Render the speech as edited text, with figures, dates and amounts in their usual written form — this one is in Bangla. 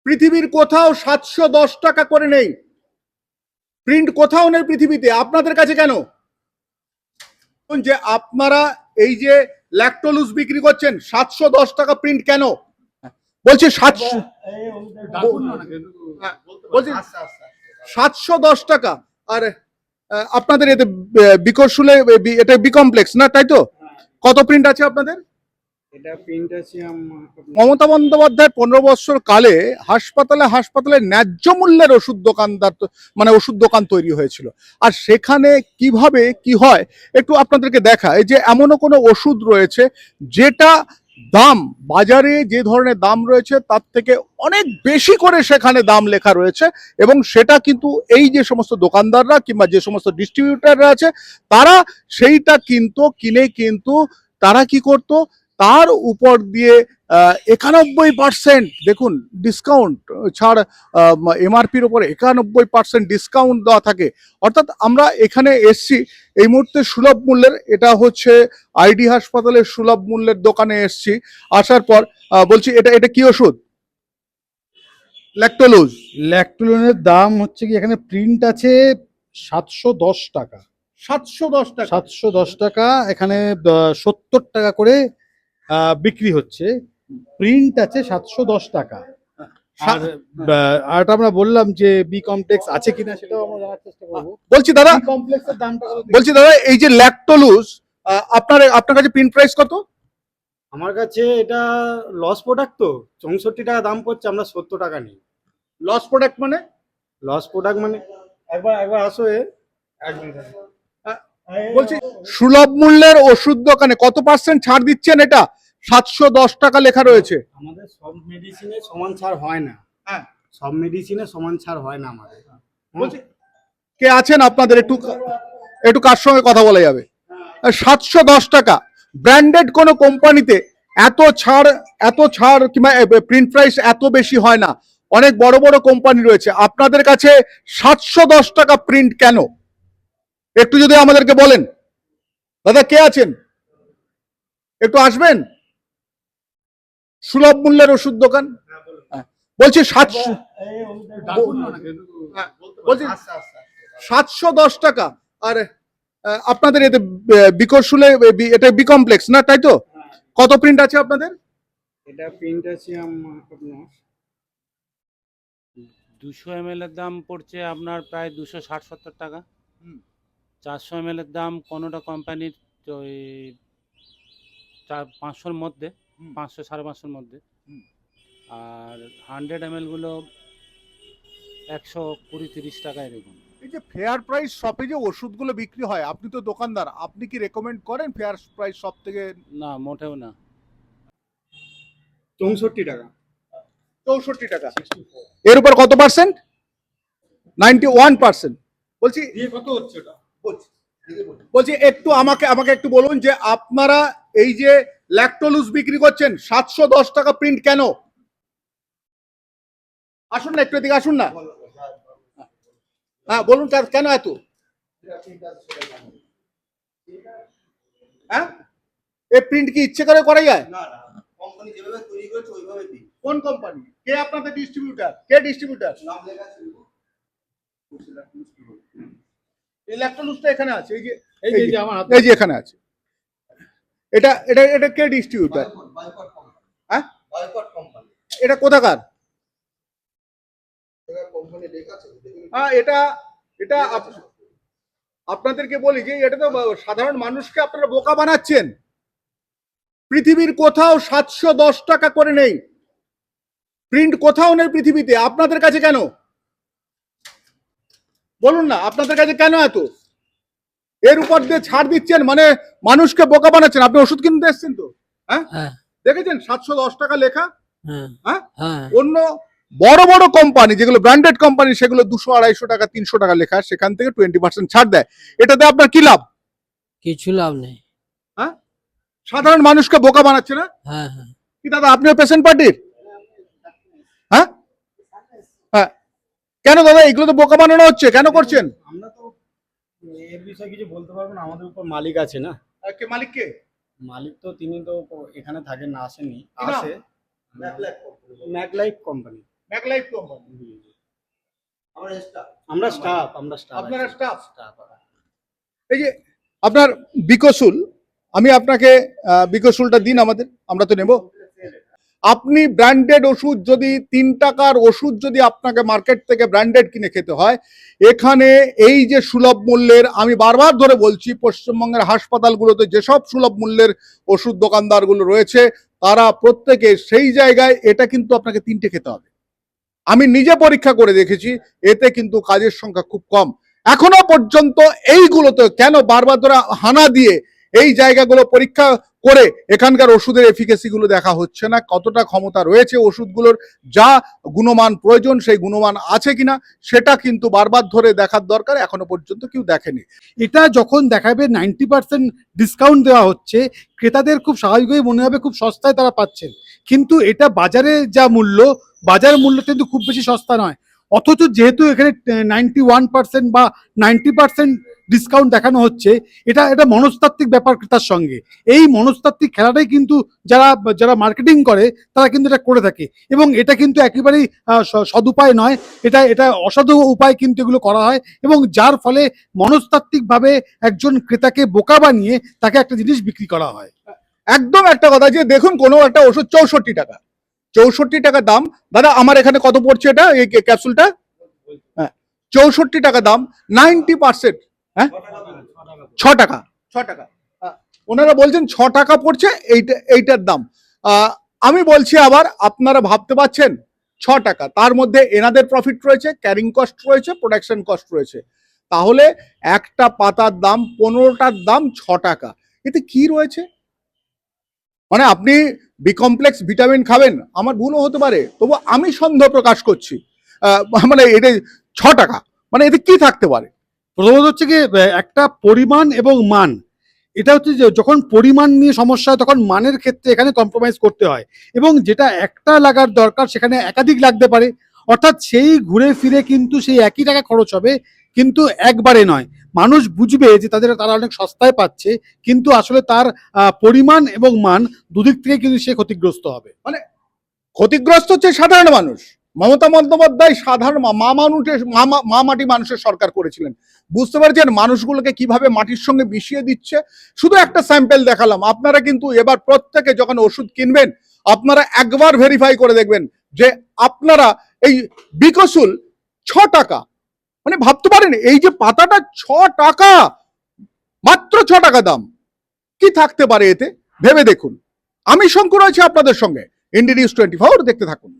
পৃথিবীর কোথাও 710 টাকা করে নেই, প্রিন্ট কোথাও নেই পৃথিবীতে, আপনাদের কাছে কেন? যে আপনারা এই যে ল্যাকটোলুজ বিক্রি করছেন 710 টাকা প্রিন্ট কেন? বলছি 710 টাকা। আর আপনাদের এতে বিকশুলে এটা বি কমপ্লেক্স না, তাই তো? কত প্রিন্ট আছে আপনাদের? এটা প্রিন্ট আছে মমতা বন্দ্যোপাধ্যায় 15 বছর কালে হাসপাতালে ন্যায্য মূল্যের ওষুধ দোকানদার মানে ওষুধ দোকান তৈরি হয়েছিল। আর সেখানে কিভাবে কি হয় একটু আপনাদেরকে দেখা, এই যে এমনও কোনো ওষুধ রয়েছে যেটা দাম বাজারে যে ধরনের দাম রয়েছে তার থেকে অনেক বেশি করে সেখানে দাম লেখা রয়েছে, এবং সেটা কিন্তু এই যে সমস্ত দোকানদাররা কিংবা যে সমস্ত ডিস্ট্রিবিউটাররা আছে তারা সেইটা কিনে কিন্তু তারা কি করতো, তার উপর দিয়ে 91% দেখুন ডিসকাউন্ট ছাড়, এমআরপির উপরে 91% ডিসকাউন্ট দেওয়া থাকে। অর্থাৎ আমরা এখানে এসছি এই মুহূর্তে সুলভ মূল্যের, এটা হচ্ছে আইডি হাসপাতালের সুলভ মূল্যের দোকানে এসছি। আসার পর বলছি এটা কি ওষুধ? ল্যাকটোলুজ। ল্যাকটোলুনের দাম হচ্ছে কি, এখানে প্রিন্ট আছে 710 টাকা। 710 টাকা। 710 টাকা, এখানে 70 টাকা করে বিক্রি হচ্ছে। প্রিন্ট আছে 710 টাকা। আর আমরা বললাম যে বি কমপ্লেক্স আছে কিনা সেটাও আমরা জানার চেষ্টা করবো। বলছি দাদা, বি কমপ্লেক্সের দামটা বলছি দাদা এই যে ল্যাকটোলুজ আপনার কাছে প্রিন্ট প্রাইস কত? আমার কাছে এটা লস প্রোডাক্ট, তো 64 টাকা দাম পড়ছে, আমরা 70 টাকা নিই। লস প্রোডাক্ট মানে? লস প্রোডাক্ট মানে একবার আসো এক মিনিট। বলছি সুলভ মূল্যের ওষুধ দোকানে কত পার্সেন্ট ছাড় দিচ্ছেন? এটা 710 টাকা লেখা রয়েছে। আমাদের সব মেডিসিনে সমান ছাড় হয় না। হ্যাঁ, সব মেডিসিনে সমান ছাড় হয় না আমাদের। বলছি কে আছেন আপনাদের, একটু কার সঙ্গে কথা বলা যাবে? 710 টাকা ব্র্যান্ডেড কোন কোম্পানিতে এত ছাড় কিংবা প্রিন্ট প্রাইস এত বেশি হয় না। অনেক বড় বড় কোম্পানি রয়েছে, আপনাদের কাছে 710 টাকা প্রিন্ট কেন? একটু যদি আমাদেরকে বলেন। দাদা কে আছেন, একটু আসবেন? সুলভ মূল্যের ওষুধ দোকান বলছি 710 টাকা। আর আপনাদের এতে বিকশুলে এটা বি কমপ্লেক্স না, তাই তো? কত প্রিন্ট আছে আপনাদের? এটা প্রিন্ট আছে আপনার 200 ml এর দাম পড়ছে আপনার প্রায় 260-70 টাকা। 400 ml এর দাম কোনোটা কোম্পানির 500-র মধ্যে, 500-550-র মধ্যে। আর 100 ml গুলো 120-30 টাকা এরকম। এই যে ফেয়ার প্রাইস শপে যে ওষুধগুলো বিক্রি হয়, আপনি তো দোকানদার, আপনি কি রেকমেন্ড করেন ফেয়ার প্রাইস শপ থেকে? না, মোটেও না। 64 টাকা। 64 টাকা। এর উপর কত পার্সেন্ট? 91%। বলছি কত হচ্ছে ওটা? বলছি একটু আমাকে একটু বলুন যে আপনারা এই যে ল্যাকটোলুজ বিক্রি করছেন 710 টাকা প্রিন্ট কেন? আসুন না, একটু এদিকে আসুন না। হ্যাঁ বলুন কেন এত? হ্যাঁ, এই প্রিন্ট কি ইচ্ছে করে করা যায়? না না, কোম্পানি যেভাবে তৈরি করেছে ওইভাবে দিই। কোন কোম্পানি? কে আপনাদের ডিস্ট্রিবিউটর? কে ডিস্ট্রিবিউটর? নাম লেখা আছে। এই ল্যাকটোলুজটা এখানে আছে, এই যে আমার হাতে এই যে এখানে আছে। এটা কে ডিস্ট্রিবিউটর? Boycott company. হ্যাঁ, বাইকট কোম্পানি। এটা কোথাকার? এটা কোম্পানি লেখা আছে। হ্যাঁ, এটা আপনাদেরকে বলি যে এটা তো সাধারণ মানুষকে আপনারা বোকা বানাচ্ছেন। পৃথিবীর কোথাও 710 টাকা করে নেই, প্রিন্ট কোথাও নেই পৃথিবীতে, আপনাদের কাছে কেন? বলুন না, আপনাদের কাছে কেন এত? এর উপর দিয়ে ছাড় দিচ্ছেন, মানে মানুষকে বোকা বানাচ্ছেন। আপনি ওষুধ কিনতে এসছেন তো? হ্যাঁ, দেখেছেন 710 টাকা লেখা? হ্যাঁ, অন্য বড় বড় কোম্পানি যেগুলো ব্র্যান্ডেড কোম্পানি সেগুলো 200-250 টাকা 300 টাকা লেখা, সেখান থেকে 20% ছাড় দেয়। এটাতে আপনার কি লাভ? কিছু লাভ নেই। হ্যাঁ, সাধারণ মানুষকে বোকা বানাচ্ছে না? হ্যাঁ হ্যাঁ। কি দাদা, আপনিও পেশেন্ট পার্টির? হ্যাঁ হ্যাঁ, কেন দাদা এগুলো তো বোকা বানানো হচ্ছে, কেন করছেন? আমরা তো এর বিষয়ে কিছু বলতে পারবো না, আমাদের উপর মালিক আছে না। কে মালিক? কে মালিক? তো তিনি তো এখানে থাকেন না, আসেননি। কি নাম? আসে ম্যাকলাইফ কোম্পানি। ম্যাগলাইফ কোম্পানি। আমরা স্টাফ। আমরা স্টাফ আপনারা স্টাফ। এই যে আপনার বিকশুল, আমি আপনাকে বিকশুলটা দিন আমাদের, আমরা তো নেব। আপনি ব্র্যান্ডেড ওষুধ যদি 3 টাকার ওষুধ যদি আপনাকে মার্কেট থেকে ব্র্যান্ডেড কিনে খেতে হয়, এখানে এই যে সুলভ মূল্যের, আমি বারবার ধরে বলছি পশ্চিমবঙ্গের হাসপাতালগুলোতে যেসব সুলভ মূল্যের ওষুধ দোকানদারগুলো রয়েছে তারা প্রত্যেকে সেই জায়গায় এটা কিন্তু আপনাকে 3টে খেতে হবে। আমি নিজে পরীক্ষা করে দেখেছি, এতে কিন্তু কাজের সংখ্যা খুব কম। এখনো পর্যন্ত এইগুলোতে কেন বারবার ধরে হানা দিয়ে এই জায়গাগুলো পরীক্ষা করে এখানকার ওষুধের এফিকেসি গুলো দেখা হচ্ছে না, কতটা ক্ষমতা রয়েছে ওষুধগুলোর, যা গুণমান প্রয়োজন সেই গুণমান আছে কিনা সেটা কিন্তু বারবার ধরে দেখার দরকার, এখনো পর্যন্ত কেউ দেখেনি। এটা যখন দেখাবে 90% ডিসকাউন্ট দেওয়া হচ্ছে, ক্রেতাদের খুব স্বাভাবিকভাবে মনে হবে খুব সস্তায় তারা পাচ্ছেন, কিন্তু এটা বাজারে যা মূল্য, বাজার মূল্য কিন্তু খুব বেশি সস্তা নয়। অথচ যেহেতু এখানে 91% বা 90% ডিসকাউন্ট দেখানো হচ্ছে, এটা এটা মনস্তাত্ত্বিক ব্যাপার ক্রেতার সঙ্গে। এই মনস্তাত্ত্বিক খেলাটাই কিন্তু যারা যারা মার্কেটিং করে তারা কিন্তু এটা করে থাকে, এবং এটা কিন্তু একেবারেই সদুপায় নয়, এটা এটা অসাধু উপায় কিন্তু এগুলো করা হয়, এবং যার ফলে মনস্তাত্ত্বিকভাবে একজন ক্রেতাকে বোকা বানিয়ে তাকে একটা জিনিস বিক্রি করা হয়। একদম একটা কথা যে দেখুন, কোনো একটা ওষুধ 64 টাকা, 64 টাকা দাম। দাদা আমার এখানে কত পড়ছে এটা, এই ক্যাপসুলটা? হ্যাঁ, 64 টাকা দাম, 90%, হ্যাঁ 6 টাকা, 6 টাকা। ওনারা বলছেন 6 টাকা পড়ছে এইটার দাম। আমি বলছি আবার, আপনারা ভাবতে পারছেন 6 টাকা, তার মধ্যে এনাদের প্রফিট রয়েছে, ক্যারিং কস্ট রয়েছে, প্রোডাকশন কস্ট রয়েছে, তাহলে একটা পাতার দাম 15টার দাম 6 টাকা। এতে কি রয়েছে? মানে আপনি বি কমপ্লেক্স ভিটামিন খাবেন, আমার ভুলও হতে পারে, তবু আমি সন্দেহ প্রকাশ করছি। মানে এটা 6 টাকা, মানে এতে কি থাকতে পারে? প্রথমত হচ্ছে কি, একটা পরিমাণ এবং মান, এটা হচ্ছে যে যখন পরিমাণ নিয়ে সমস্যা হয় তখন মানের ক্ষেত্রে এখানে কম্প্রোমাইজ করতে হয়, এবং যেটা একটা লাগার দরকার সেখানে একাধিক লাগতে পারে। অর্থাৎ সেই ঘুরে ফিরে কিন্তু সেই একই টাকা খরচ হবে, কিন্তু একবারে নয়। মানুষ বুঝবে যে তারা অনেক সস্তায় পাচ্ছে, কিন্তু আসলে তার পরিমাণ এবং মান দুদিক থেকে কিন্তু সে ক্ষতিগ্রস্ত হবে। ক্ষতিগ্রস্ত হচ্ছে সাধারণ মানুষ। মমতা বন্দ্যোপাধ্যায় সাধারণ মা মাটি মানুষের সরকার করেছিলেন, বুঝতে পারছেন মানুষগুলোকে কিভাবে মাটির সঙ্গে মিশিয়ে দিচ্ছে। শুধু একটা স্যাম্পেল দেখালাম, আপনারা কিন্তু এবার প্রত্যেকে যখন ওষুধ কিনবেন আপনারা একবার ভেরিফাই করে দেখবেন যে আপনারা এই বিকশুল 6 টাকা, মানে ভাবতে পারেন এই যে পাতাটা 6 টাকা, মাত্র 6 টাকা দাম, কি থাকতে পারে এতে ভেবে দেখুন। আমি শঙ্কর আছি আপনাদের সঙ্গে, ইন্ডি নিউজ 24 দেখতে থাকুন।